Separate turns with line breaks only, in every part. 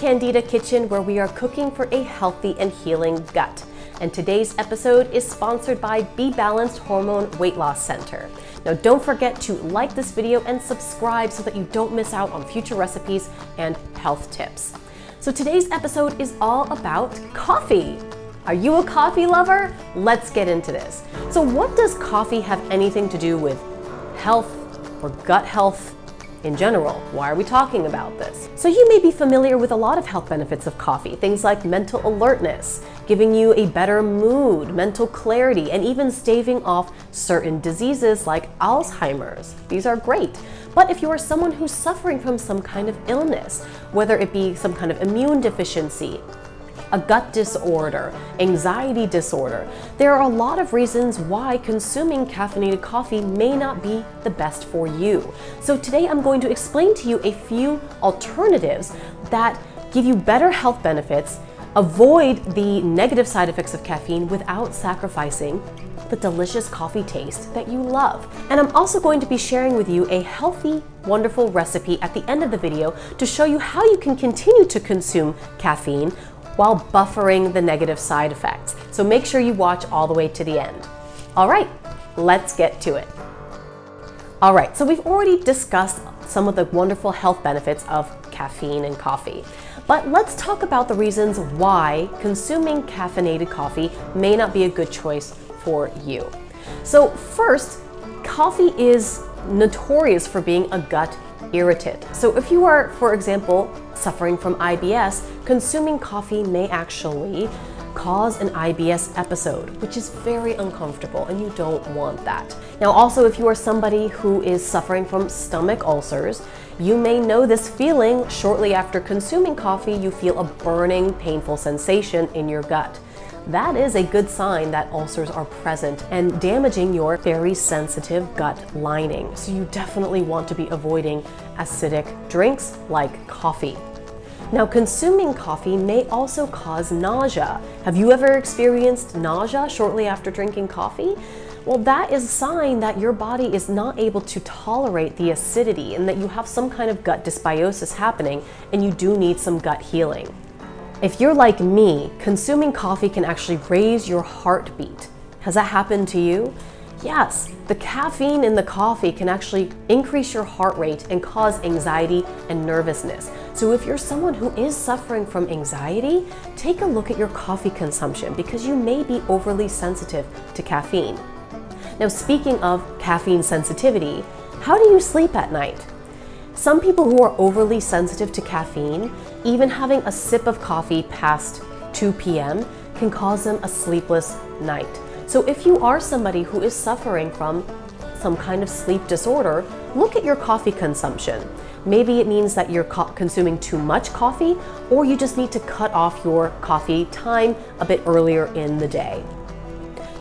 Candida Kitchen, where we are cooking for a healthy and healing gut. And today's episode is sponsored by BeBalaced Hormone Weight Loss Center. Now don't forget to like this video and subscribe so that you don't miss out on future recipes and health tips. So today's episode is all about coffee. Are you a coffee lover? Let's get into this. So what does coffee have anything to do with health or gut health in general? Why are we talking about this? So you may be familiar with a lot of health benefits of coffee, things like mental alertness, giving you a better mood, mental clarity, and even staving off certain diseases like Alzheimer's. These are great. But if you are someone who's suffering from some kind of illness, whether it be some kind of immune deficiency, a gut disorder, anxiety disorder, there are a lot of reasons why consuming caffeinated coffee may not be the best for you. So today I'm going to explain to you a few alternatives that give you better health benefits, avoid the negative side effects of caffeine without sacrificing the delicious coffee taste that you love. And I'm also going to be sharing with you a healthy, wonderful recipe at the end of the video to show you how you can continue to consume caffeine while buffering the negative side effects. So make sure you watch all the way to the end. All right, let's get to it. All right, so we've already discussed some of the wonderful health benefits of caffeine and coffee. But let's talk about the reasons why consuming caffeinated coffee may not be a good choice for you. So first, coffee is notorious for being a gut irritant. So if you are, for example, suffering from IBS, consuming coffee may actually cause an IBS episode, which is very uncomfortable and you don't want that. Now also, if you are somebody who is suffering from stomach ulcers, you may know this feeling. Shortly after consuming coffee, you feel a burning, painful sensation in your gut. That is a good sign that ulcers are present and damaging your very sensitive gut lining. So you definitely want to be avoiding acidic drinks like coffee. Now, consuming coffee may also cause nausea. Have you ever experienced nausea shortly after drinking coffee? Well, that is a sign that your body is not able to tolerate the acidity and that you have some kind of gut dysbiosis happening and you do need some gut healing. If you're like me, consuming coffee can actually raise your heartbeat. Has that happened to you? Yes, the caffeine in the coffee can actually increase your heart rate and cause anxiety and nervousness. So if you're someone who is suffering from anxiety, take a look at your coffee consumption because you may be overly sensitive to caffeine. Now, speaking of caffeine sensitivity, how do you sleep at night? Some people who are overly sensitive to caffeine, even having a sip of coffee past 2 p.m. can cause them a sleepless night. So if you are somebody who is suffering from some kind of sleep disorder, look at your coffee consumption. Maybe it means that you're consuming too much coffee, or you just need to cut off your coffee time a bit earlier in the day.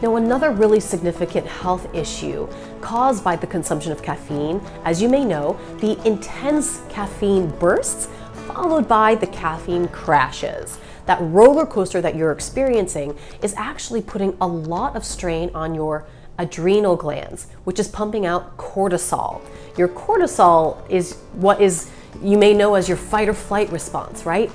Now, another really significant health issue caused by the consumption of caffeine, as you may know, the intense caffeine bursts followed by the caffeine crashes. That roller coaster that you're experiencing is actually putting a lot of strain on your adrenal glands, which is pumping out cortisol. Your cortisol is what you may know as your fight or flight response, right?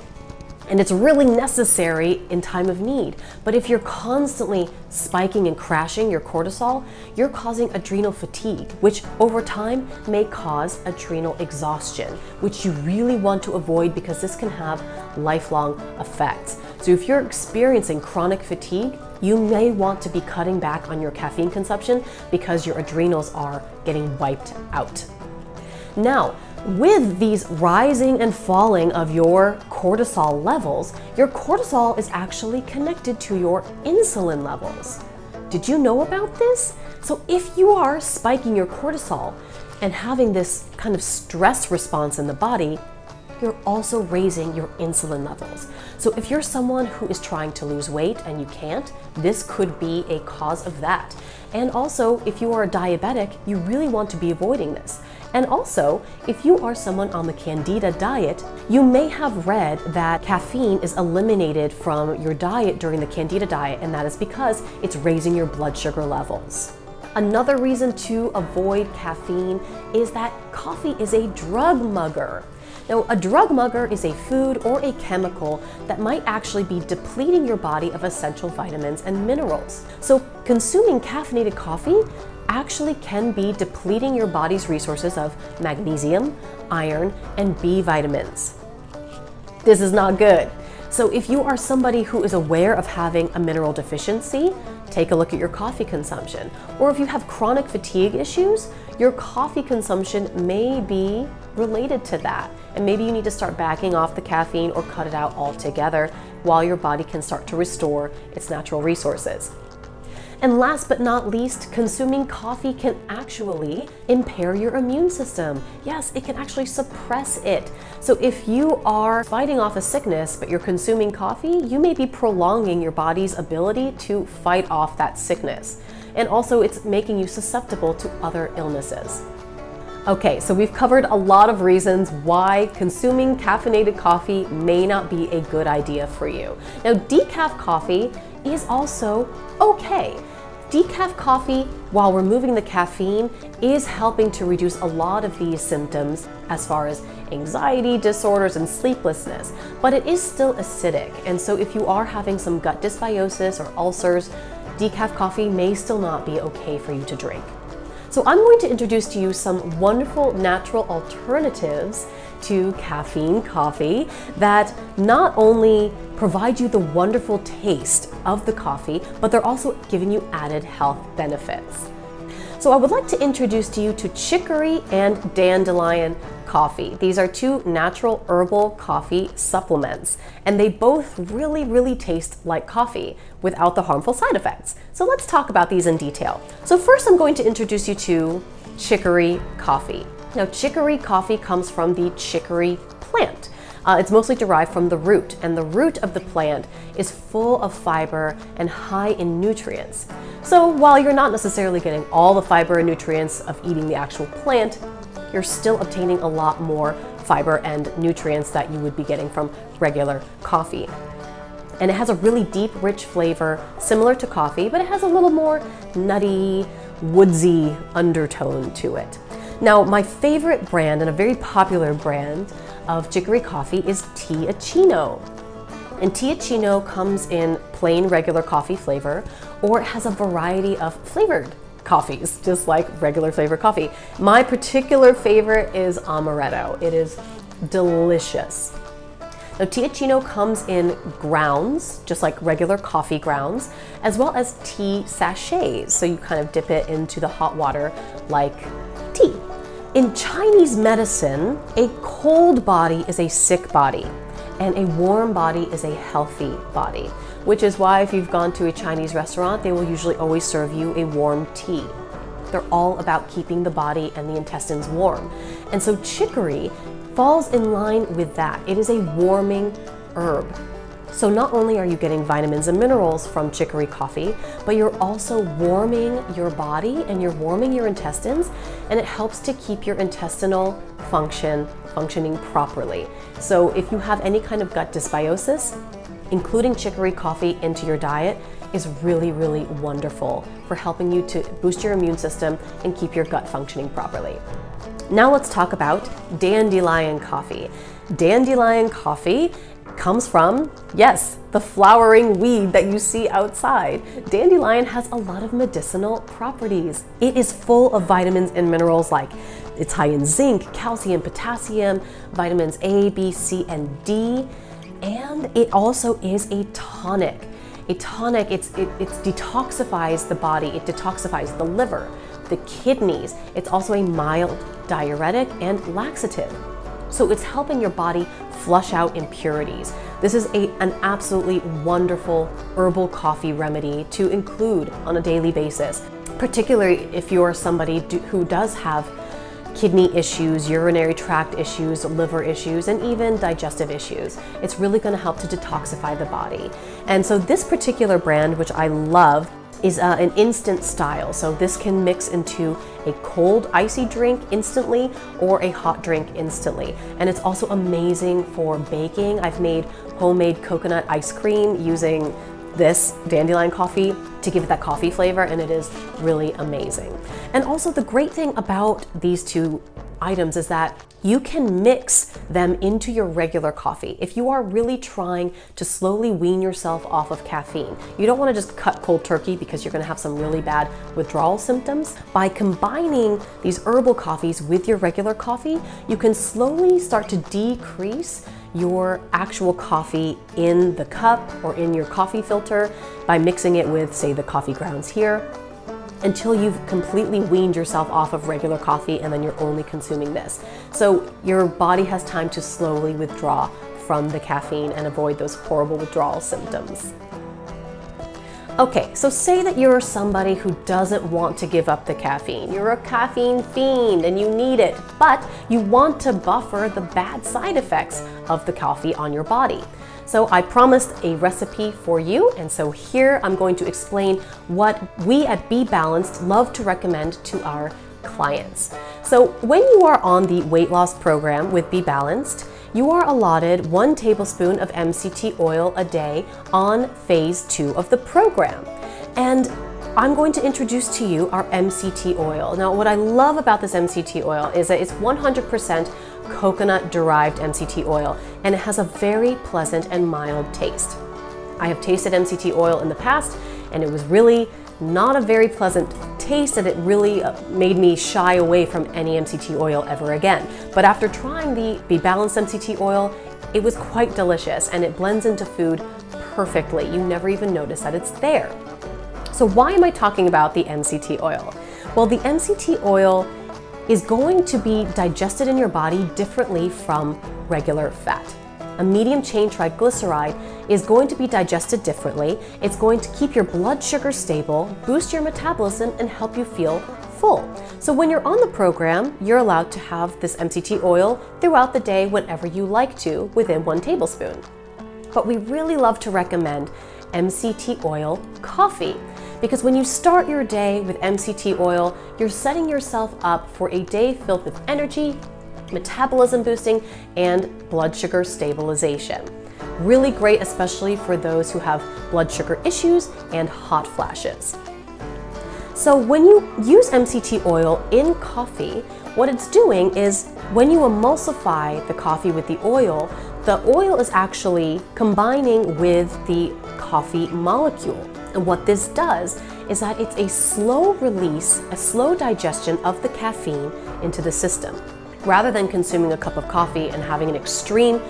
And it's really necessary in time of need. But if you're constantly spiking and crashing your cortisol, you're causing adrenal fatigue, which over time may cause adrenal exhaustion, which you really want to avoid because this can have lifelong effects. So if you're experiencing chronic fatigue, you may want to be cutting back on your caffeine consumption because your adrenals are getting wiped out. Now, with these rising and falling of your cortisol levels, your cortisol is actually connected to your insulin levels. Did you know about this? So if you are spiking your cortisol and having this kind of stress response in the body, you're also raising your insulin levels. So if you're someone who is trying to lose weight and you can't, this could be a cause of that. And also, if you are a diabetic, you really want to be avoiding this. And also, if you are someone on the Candida diet, you may have read that caffeine is eliminated from your diet during the Candida diet, and that is because it's raising your blood sugar levels. Another reason to avoid caffeine is that coffee is a drug mugger. Now, a drug mugger is a food or a chemical that might actually be depleting your body of essential vitamins and minerals. So consuming caffeinated coffee actually can be depleting your body's resources of magnesium, iron, and B vitamins. This is not good. So if you are somebody who is aware of having a mineral deficiency, take a look at your coffee consumption. Or if you have chronic fatigue issues, your coffee consumption may be related to that. And maybe you need to start backing off the caffeine or cut it out altogether while your body can start to restore its natural resources. And last but not least, consuming coffee can actually impair your immune system. Yes, it can actually suppress it. So if you are fighting off a sickness, but you're consuming coffee, you may be prolonging your body's ability to fight off that sickness. And also it's making you susceptible to other illnesses. Okay, so we've covered a lot of reasons why consuming caffeinated coffee may not be a good idea for you. Now, decaf coffee is also okay. Decaf coffee, while removing the caffeine, is helping to reduce a lot of these symptoms as far as anxiety disorders and sleeplessness, but it is still acidic. And so if you are having some gut dysbiosis or ulcers, decaf coffee may still not be okay for you to drink. So I'm going to introduce to you some wonderful natural alternatives to caffeine coffee that not only provide you the wonderful taste of the coffee, but they're also giving you added health benefits. So I would like to introduce to you to chicory and dandelion coffee. These are two natural herbal coffee supplements, and they both really taste like coffee without the harmful side effects. So let's talk about these in detail. So first I'm going to introduce you to chicory coffee. Now, chicory coffee comes from the chicory plant. It's mostly derived from the root, and the root of the plant is full of fiber and high in nutrients. So while you're not necessarily getting all the fiber and nutrients of eating the actual plant, you're still obtaining a lot more fiber and nutrients that you would be getting from regular coffee. And it has a really deep, rich flavor, similar to coffee, but it has a little more nutty, woodsy undertone to it. Now, my favorite brand and a very popular brand of chicory coffee is Teachino. And Teachino comes in plain regular coffee flavor, or it has a variety of flavored coffees, just like regular flavored coffee. My particular favorite is amaretto. It is delicious. Now, Teachino comes in grounds, just like regular coffee grounds, as well as tea sachets. So you kind of dip it into the hot water like tea. In Chinese medicine, a cold body is a sick body, and a warm body is a healthy body, which is why if you've gone to a Chinese restaurant, they will usually always serve you a warm tea. They're all about keeping the body and the intestines warm. And so chicory falls in line with that. It is a warming herb. So not only are you getting vitamins and minerals from chicory coffee, but you're also warming your body and you're warming your intestines, and it helps to keep your intestinal functioning properly. So if you have any kind of gut dysbiosis, including chicory coffee into your diet is really wonderful for helping you to boost your immune system and keep your gut functioning properly. Now let's talk about dandelion coffee. Dandelion coffee comes from, yes, the flowering weed that you see outside. Dandelion has a lot of medicinal properties. It is full of vitamins and minerals, like it's high in zinc, calcium, potassium, vitamins A, B, C, and D, and it also is a tonic. It detoxifies the body, it detoxifies the liver, the kidneys. It's also a mild diuretic and laxative. So it's helping your body flush out impurities. This is an absolutely wonderful herbal coffee remedy to include on a daily basis, particularly if you're somebody who does have kidney issues, urinary tract issues, liver issues, and even digestive issues. It's really going to help to detoxify the body. And so this particular brand, which I love, is an instant style. So this can mix into a cold icy drink instantly or a hot drink instantly. And it's also amazing for baking. I've made homemade coconut ice cream using this dandelion coffee to give it that coffee flavor, and it is really amazing. And also the great thing about these two items is that you can mix them into your regular coffee. If you are really trying to slowly wean yourself off of caffeine, you don't want to just cut cold turkey because you're going to have some really bad withdrawal symptoms. By combining these herbal coffees with your regular coffee, you can slowly start to decrease your actual coffee in the cup or in your coffee filter by mixing it with, say, the coffee grounds here, until you've completely weaned yourself off of regular coffee and then you're only consuming this. So your body has time to slowly withdraw from the caffeine and avoid those horrible withdrawal symptoms. Okay, so say that you're somebody who doesn't want to give up the caffeine. You're a caffeine fiend and you need it, but you want to buffer the bad side effects of the coffee on your body. So I promised a recipe for you, and so here I'm going to explain what we at BeBalaced love to recommend to our clients. So when you are on the weight loss program with BeBalaced, you are allotted 1 tablespoon of MCT oil a day on phase 2 of the program. And I'm going to introduce to you our MCT oil. Now, what I love about this MCT oil is that it's 100% coconut-derived MCT oil, and it has a very pleasant and mild taste. I have tasted MCT oil in the past, and it was really not a very pleasant taste, and it really made me shy away from any MCT oil ever again. But after trying the BeBalaced MCT oil, it was quite delicious, and it blends into food perfectly. You never even notice that it's there. So why am I talking about the MCT oil? Well, the MCT oil is going to be digested in your body differently from regular fat. A medium-chain triglyceride is going to be digested differently. It's going to keep your blood sugar stable, boost your metabolism, and help you feel full. So when you're on the program, you're allowed to have this MCT oil throughout the day whenever you like to, within 1 tablespoon. But we really love to recommend MCT oil coffee, because when you start your day with MCT oil, you're setting yourself up for a day filled with energy, metabolism boosting, and blood sugar stabilization. Really great, especially for those who have blood sugar issues and hot flashes. So when you use MCT oil in coffee, what it's doing is when you emulsify the coffee with the oil is actually combining with the coffee molecule. And what this does is that it's a slow release, a slow digestion of the caffeine into the system. Rather than consuming a cup of coffee and having an extreme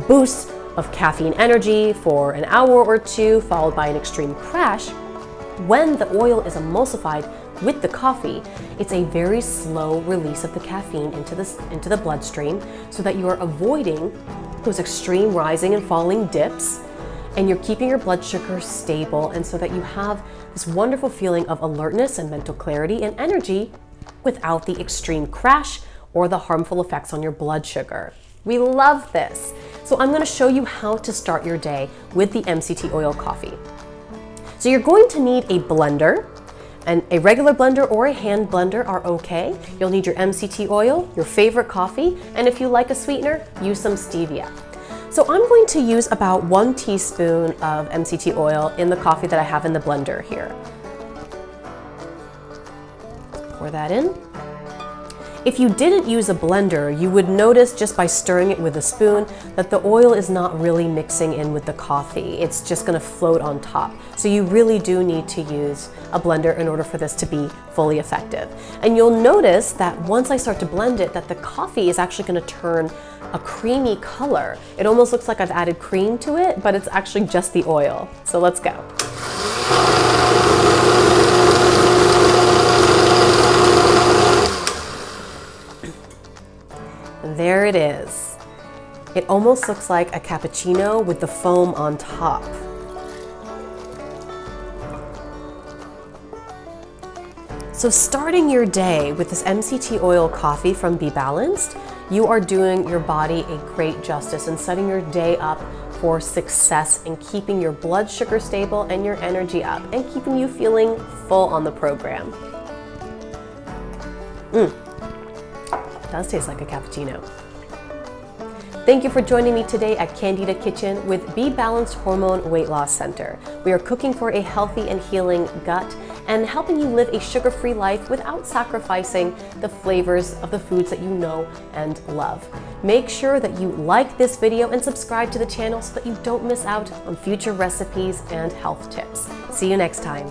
boost of caffeine energy for an hour or two, followed by an extreme crash, when the oil is emulsified with the coffee, it's a very slow release of the caffeine into the bloodstream, so that you are avoiding those extreme rising and falling dips, and you're keeping your blood sugar stable, and so that you have this wonderful feeling of alertness and mental clarity and energy without the extreme crash or the harmful effects on your blood sugar. We love this. So I'm going to show you how to start your day with the MCT oil coffee. So you're going to need a blender, and a regular blender or a hand blender are okay. You'll need your MCT oil, your favorite coffee, and if you like a sweetener, use some stevia. So I'm going to use about 1 teaspoon of MCT oil in the coffee that I have in the blender here. Pour that in. If you didn't use a blender, you would notice just by stirring it with a spoon that the oil is not really mixing in with the coffee. It's just going to float on top. So you really do need to use a blender in order for this to be fully effective. And you'll notice that once I start to blend it, that the coffee is actually going to turn a creamy color. It almost looks like I've added cream to it, but it's actually just the oil. So let's go. There it is. It almost looks like a cappuccino with the foam on top. So starting your day with this MCT oil coffee from BeBalaced, you are doing your body a great justice and setting your day up for success and keeping your blood sugar stable and your energy up and keeping you feeling full on the program. It does taste like a cappuccino. Thank you for joining me today at Candida Kitchen with BeBalaced Hormone Weight Loss Center. We are cooking for a healthy and healing gut, and helping you live a sugar-free life without sacrificing the flavors of the foods that you know and love. Make sure that you like this video and subscribe to the channel so that you don't miss out on future recipes and health tips. See you next time.